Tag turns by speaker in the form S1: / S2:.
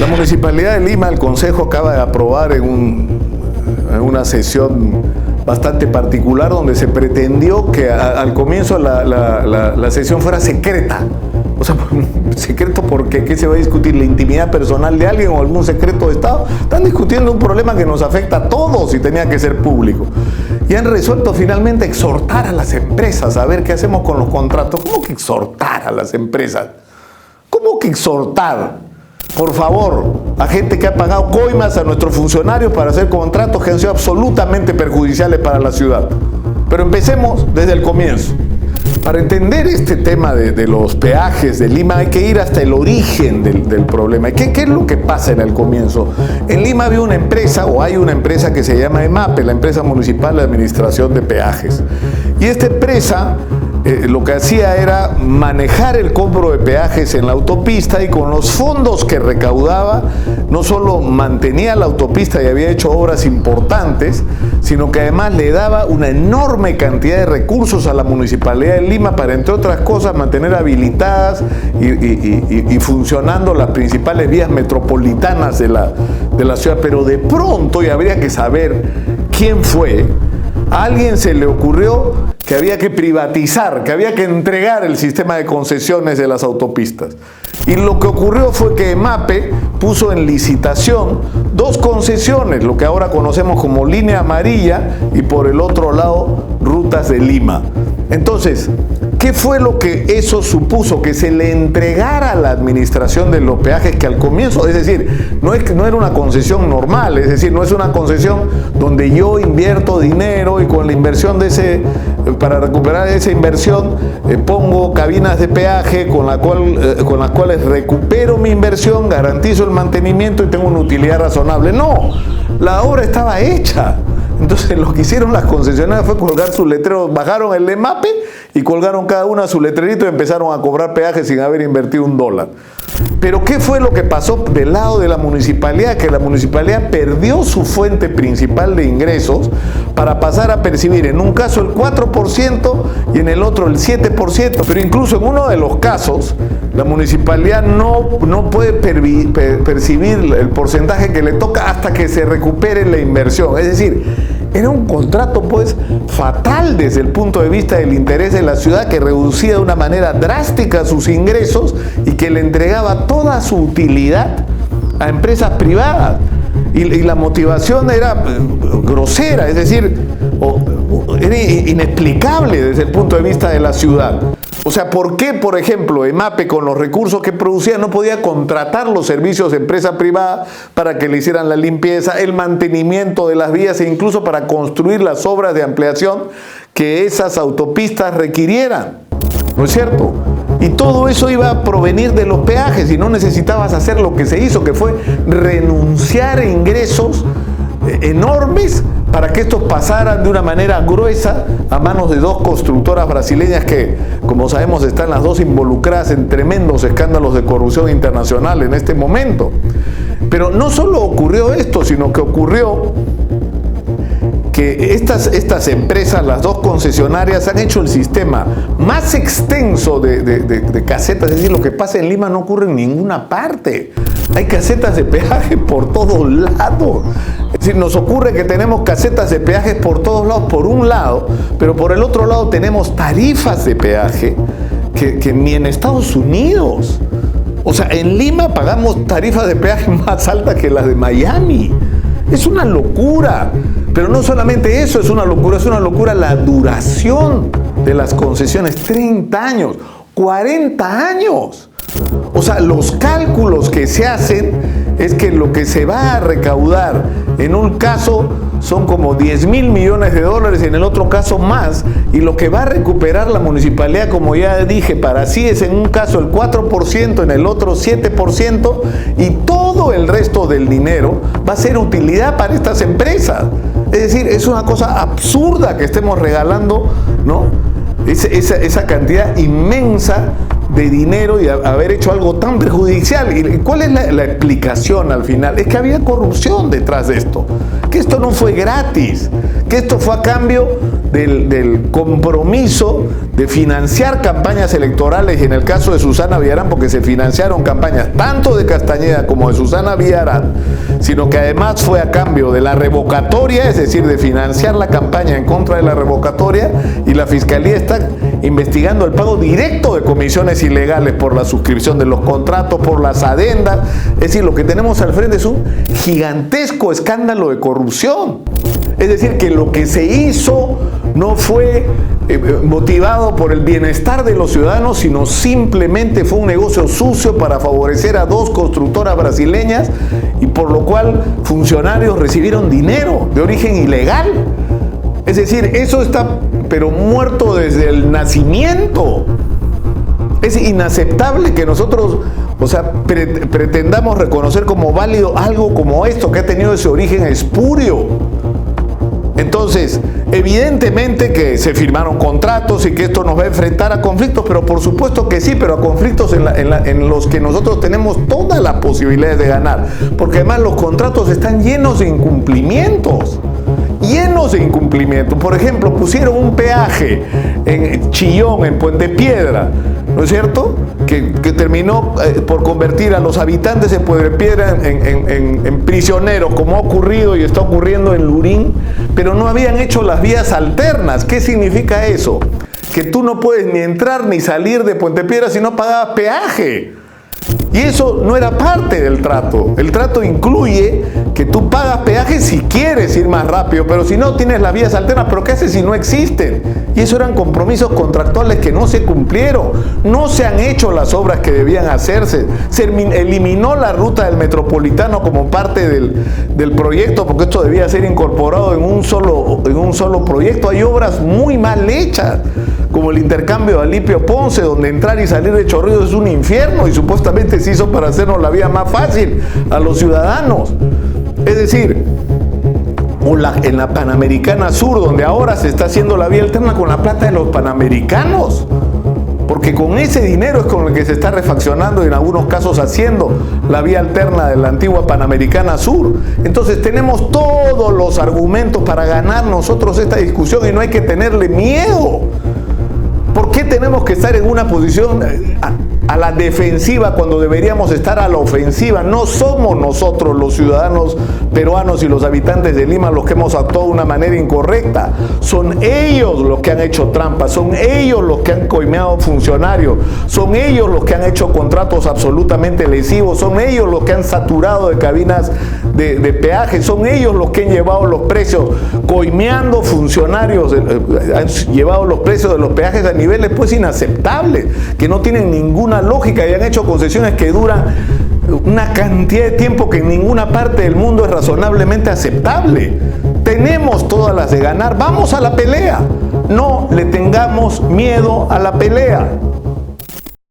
S1: La Municipalidad de Lima, el Consejo acaba de aprobar en una sesión bastante particular donde se pretendió que al comienzo la sesión fuera secreta. O sea, secreto porque ¿qué se va a discutir? ¿La intimidad personal de alguien o algún secreto de Estado? Están discutiendo un problema que nos afecta a todos y tenía que ser público. Y han resuelto finalmente exhortar a las empresas a ver qué hacemos con los contratos. ¿Cómo que exhortar a las empresas? ¿Cómo que exhortar? Por favor, a gente que ha pagado coimas a nuestros funcionarios para hacer contratos que han sido absolutamente perjudiciales para la ciudad. Pero empecemos desde el comienzo. Para entender este tema de los peajes de Lima hay que ir hasta el origen del problema. ¿Qué es lo que pasa en el comienzo? En Lima había una empresa, o hay una empresa que se llama EMAPE, la Empresa Municipal de Administración de Peajes. Y esta empresa lo que hacía era manejar el cobro de peajes en la autopista y con los fondos que recaudaba no solo mantenía la autopista y había hecho obras importantes, sino que además le daba una enorme cantidad de recursos a la Municipalidad de Lima para, entre otras cosas, mantener habilitadas y funcionando las principales vías metropolitanas de la ciudad. Pero de pronto, y habría que saber quién fue, a alguien se le ocurrió que había que privatizar, que había que entregar el sistema de concesiones de las autopistas. Y lo que ocurrió fue que EMAPE puso en licitación 2 concesiones, lo que ahora conocemos como Línea Amarilla y por el otro lado Rutas de Lima. Entonces, ¿qué fue lo que eso supuso? Que se le entregara a la administración de los peajes, que al comienzo, es decir, no era una concesión normal, es decir, no es una concesión donde yo invierto dinero y con la inversión para recuperar esa inversión pongo cabinas de peaje con las cuales recupero mi inversión, garantizo el mantenimiento y tengo una utilidad razonable. No, la obra estaba hecha. Entonces lo que hicieron las concesionarias fue colgar sus letreros, bajaron el EMAPE y colgaron cada una su letrerito y empezaron a cobrar peajes sin haber invertido $1. Pero ¿qué fue lo que pasó del lado de la municipalidad? Que la municipalidad perdió su fuente principal de ingresos para pasar a percibir en un caso el 4% y en el otro el 7%. Pero incluso en uno de los casos, la municipalidad no puede percibir el porcentaje que le toca hasta que se recupere la inversión. Es decir, era un contrato pues fatal desde el punto de vista del interés de la ciudad, que reducía de una manera drástica sus ingresos y que le entregaba toda su utilidad a empresas privadas. Y la motivación era grosera, es decir, era inexplicable desde el punto de vista de la ciudad. O sea, ¿por qué, por ejemplo, EMAPE con los recursos que producía no podía contratar los servicios de empresa privada para que le hicieran la limpieza, el mantenimiento de las vías e incluso para construir las obras de ampliación que esas autopistas requirieran? ¿No es cierto? Y todo eso iba a provenir de los peajes y no necesitabas hacer lo que se hizo, que fue renunciar a ingresos enormes para que estos pasaran de una manera gruesa a manos de 2 constructoras brasileñas que, como sabemos, están las 2 involucradas en tremendos escándalos de corrupción internacional en este momento. Pero no solo ocurrió esto, sino que ocurrió que estas empresas, las 2 concesionarias, han hecho el sistema más extenso de casetas. Es decir, lo que pasa en Lima no ocurre en ninguna parte. Hay casetas de peaje por todos lados. Es decir, nos ocurre que tenemos casetas de peajes por todos lados, por un lado, pero por el otro lado tenemos tarifas de peaje que ni en Estados Unidos. O sea, en Lima pagamos tarifas de peaje más altas que las de Miami. Es una locura. Pero no solamente eso es una locura la duración de las concesiones. 30 años, 40 años. O sea, los cálculos que se hacen es que lo que se va a recaudar en un caso son como $10.000 millones y en el otro caso más, y lo que va a recuperar la municipalidad, como ya dije, para sí es en un caso el 4%, en el otro 7%, y todo el resto del dinero va a ser utilidad para estas empresas. Es decir, es una cosa absurda que estemos regalando, ¿no?, esa cantidad inmensa de dinero y haber hecho algo tan perjudicial. ¿Y cuál es la explicación al final? Es que había corrupción detrás de esto, que esto no fue gratis, que esto fue a cambio del compromiso de financiar campañas electorales, y en el caso de Susana Villarán, porque se financiaron campañas tanto de Castañeda como de Susana Villarán, sino que además fue a cambio de la revocatoria, es decir, de financiar la campaña en contra de la revocatoria, y la Fiscalía está investigando el pago directo de comisiones ilegales por la suscripción de los contratos, por las adendas. Es decir, lo que tenemos al frente es un gigantesco escándalo de corrupción. Es decir, que lo que se hizo no fue motivado por el bienestar de los ciudadanos, sino simplemente fue un negocio sucio para favorecer a dos constructoras brasileñas, y por lo cual funcionarios recibieron dinero de origen ilegal. Es decir, eso está pero muerto desde el nacimiento. Es inaceptable que nosotros, pretendamos reconocer como válido algo como esto, que ha tenido ese origen espurio. Entonces, evidentemente que se firmaron contratos y que esto nos va a enfrentar a conflictos, pero por supuesto que sí, pero a conflictos en los que nosotros tenemos todas las posibilidades de ganar, porque además los contratos están llenos de incumplimientos. Por ejemplo, pusieron un peaje en Chillón, en Puente Piedra, ¿no es cierto?, que terminó por convertir a los habitantes de Puente Piedra en prisioneros, como ha ocurrido y está ocurriendo en Lurín, pero no habían hecho las vías alternas. ¿Qué significa eso? Que tú no puedes ni entrar ni salir de Puente Piedra si no pagabas peaje. Y eso no era parte del trato. El trato incluye que tú pagas peaje si quieres ir más rápido, pero si no, tienes las vías alternas. ¿Pero qué haces si no existen? Y eso eran compromisos contractuales que no se cumplieron. No se han hecho las obras que debían hacerse. Se eliminó la ruta del Metropolitano como parte del proyecto, porque esto debía ser incorporado en un solo proyecto. Hay obras muy mal hechas, como el intercambio de Alipio Ponce, donde entrar y salir de Chorrillos es un infierno, y supuestamente se hizo para hacernos la vida más fácil a los ciudadanos. Es decir, en la Panamericana Sur, donde ahora se está haciendo la vía alterna con la plata de los panamericanos, porque con ese dinero es con el que se está refaccionando y en algunos casos haciendo la vía alterna de la antigua Panamericana Sur. Entonces tenemos todos los argumentos para ganar nosotros esta discusión, y no hay que tenerle miedo. ¿Por qué tenemos que estar en una posición a la defensiva cuando deberíamos estar a la ofensiva? No somos nosotros los ciudadanos peruanos y los habitantes de Lima los que hemos actuado de una manera incorrecta. Son ellos los que han hecho trampas, son ellos los que han coimeado funcionarios, son ellos los que han hecho contratos absolutamente lesivos, son ellos los que han saturado de cabinas de peaje, son ellos los que han llevado los precios, coimeando funcionarios, han llevado los precios de los peajes a niveles pues inaceptables, que no tienen ninguna lógica, y han hecho concesiones que duran una cantidad de tiempo que en ninguna parte del mundo es razonablemente aceptable. Tenemos todas las de ganar. Vamos a la pelea. No le tengamos miedo a la pelea.